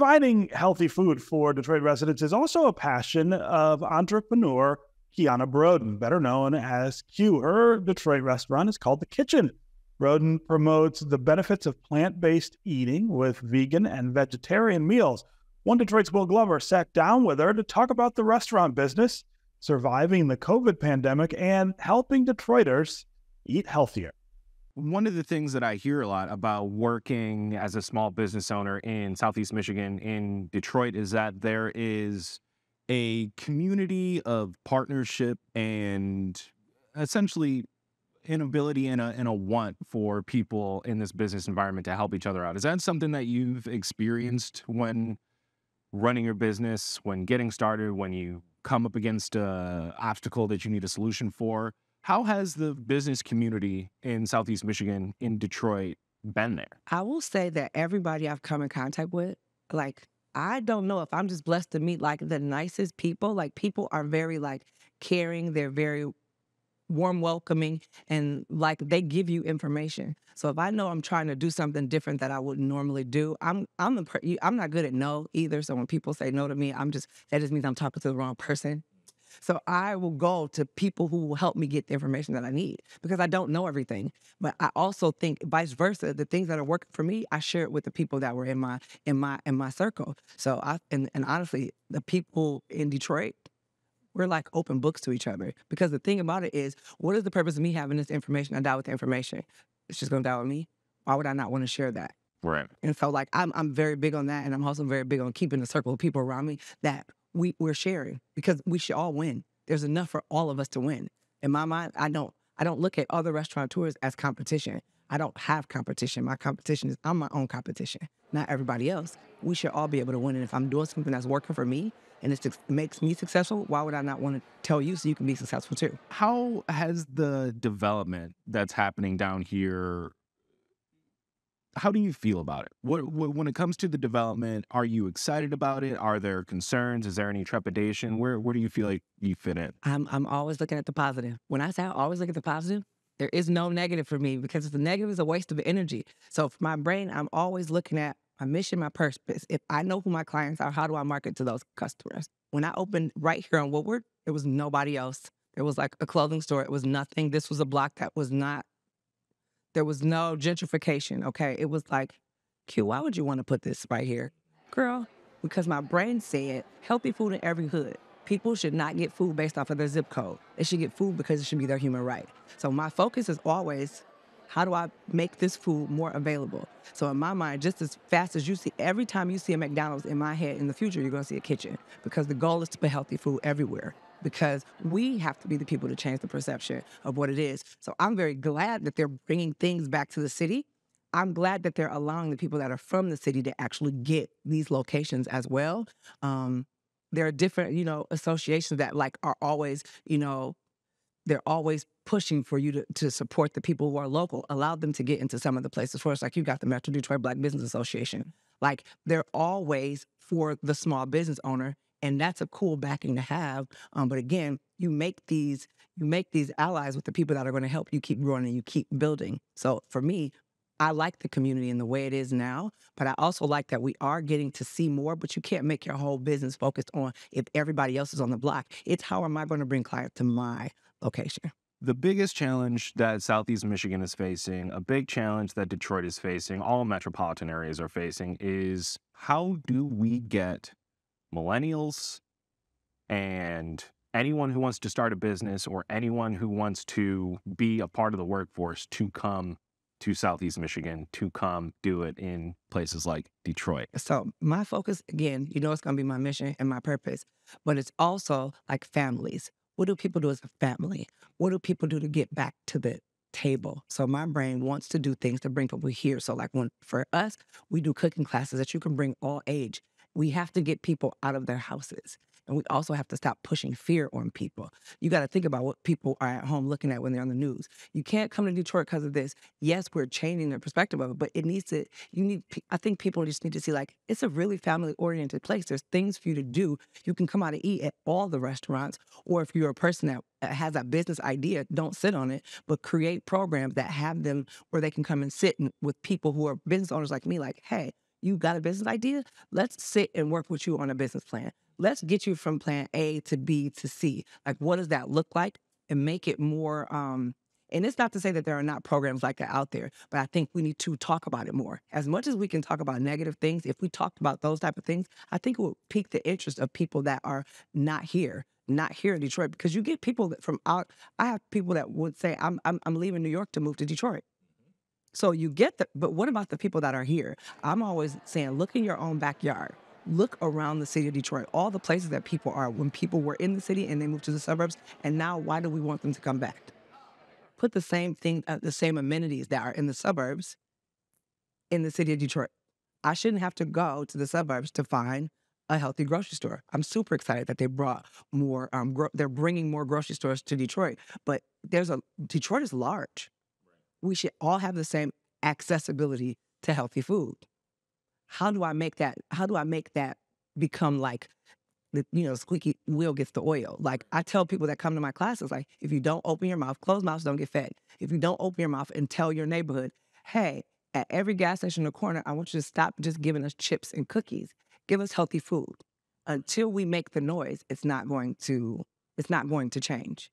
Providing healthy food for Detroit residents is also a passion of entrepreneur Quiana Broden, better known as Q. Her Detroit restaurant is called The Kitchen. Broden promotes the benefits of plant-based eating with vegan and vegetarian meals. One Detroit's Will Glover sat down with her to talk about the restaurant business, surviving the COVID pandemic, and helping Detroiters eat healthier. One of the things that I hear a lot about working as a small business owner in Southeast Michigan, in Detroit, is that there is a community of partnership and essentially an ability and a want for people in this business environment to help each other out. Is that something that you've experienced when running your business, when getting started, when you come up against an obstacle that you need a solution for? How has the business community in Southeast Michigan, in Detroit, been there? I will say that everybody I've come in contact with, like, I don't know if I'm just blessed to meet like the nicest people. Like, people are very like caring. They're very warm, welcoming, and like they give you information. So if I know I'm trying to do something different that I wouldn't normally do, I'm not good at no either. So when people say no to me, that just means I'm talking to the wrong person. So I will go to people who will help me get the information that I need because I don't know everything. But I also think vice versa, the things that are working for me, I share it with the people that were in my circle. So and honestly, the people in Detroit, we're like open books to each other because the thing about it is, what is the purpose of me having this information? I die with the information. It's just going to die with me. Why would I not want to share that? Right. And so like, I'm very big on that. And I'm also very big on keeping a circle of people around me that we're sharing because we should all win. There's enough for all of us to win. In my mind, I don't look at other restaurateurs as competition. I don't have competition. My competition is I'm my own competition, not everybody else. We should all be able to win. And if I'm doing something that's working for me and it makes me successful, why would I not want to tell you so you can be successful too? How has the development that's happening down here, how do you feel about it? When it comes to the development, are you excited about it? Are there concerns? Is there any trepidation? Where do you feel like you fit in? I'm always looking at the positive. When I say I always look at the positive, there is no negative for me because the negative is a waste of energy. So for my brain, I'm always looking at my mission, my purpose. If I know who my clients are, how do I market to those customers? When I opened right here on Woodward, there was nobody else. There was like a clothing store. It was nothing. This was a block that was not, there was no gentrification, okay? It was like, Q, why would you want to put this right here? Girl, because my brain said healthy food in every hood. People should not get food based off of their zip code. They should get food because it should be their human right. So my focus is always, how do I make this food more available? So in my mind, just as fast as you see, every time you see a McDonald's in my head in the future, you're going to see a kitchen because the goal is to put healthy food everywhere because we have to be the people to change the perception of what it is. So I'm very glad that they're bringing things back to the city. I'm glad that they're allowing the people that are from the city to actually get these locations as well. There are different, associations that like are always, they're always pushing for you to support the people who are local, allow them to get into some of the places for us. Like you got the Metro Detroit Black Business Association. Like they're always for the small business owner. And that's a cool backing to have. But again, you make these allies with the people that are going to help you keep growing and you keep building. So for me, I like the community in the way it is now, but I also like that we are getting to see more, but you can't make your whole business focused on if everybody else is on the block. It's how am I going to bring clients to my location? The biggest challenge that Southeast Michigan is facing, a big challenge that Detroit is facing, all metropolitan areas are facing, is how do we get millennials and anyone who wants to start a business or anyone who wants to be a part of the workforce to come to Southeast Michigan, to come do it in places like Detroit? So my focus, again, it's going to be my mission and my purpose, but it's also like families. What do people do as a family? What do people do to get back to the table? So my brain wants to do things to bring people here. So like for us, we do cooking classes that you can bring all age. We have to get people out of their houses. And we also have to stop pushing fear on people. You got to think about what people are at home looking at when they're on the news. You can't come to Detroit because of this. Yes, we're changing the perspective of it, but I think people just need to see like, it's a really family-oriented place. There's things for you to do. You can come out and eat at all the restaurants, or if you're a person that has a business idea, don't sit on it, but create programs that have them where they can come and sit with people who are business owners like me, like, hey, You got a business idea? Let's sit and work with you on a business plan. Let's get you from plan A to B to C. Like, what does that look like? And make it more, and it's not to say that there are not programs like that out there, but I think we need to talk about it more. As much as we can talk about negative things, if we talked about those type of things, I think it would pique the interest of people that are not here in Detroit, because you get people that from out. I have people that would say, I'm leaving New York to move to Detroit. So you get but what about the people that are here? I'm always saying, look in your own backyard. Look around the city of Detroit, all the places that people are when people were in the city and they moved to the suburbs. And now, why do we want them to come back? Put the same thing, the same amenities that are in the suburbs in the city of Detroit. I shouldn't have to go to the suburbs to find a healthy grocery store. I'm super excited that they brought more, they're bringing more grocery stores to Detroit, but Detroit is large. We should all have the same accessibility to healthy food. How do I make that become like, squeaky wheel gets the oil? Like, I tell people that come to my classes, like, if you don't open your mouth, closed mouths don't get fed. If you don't open your mouth and tell your neighborhood, hey, at every gas station in the corner, I want you to stop just giving us chips and cookies. Give us healthy food. Until we make the noise, it's not going to change.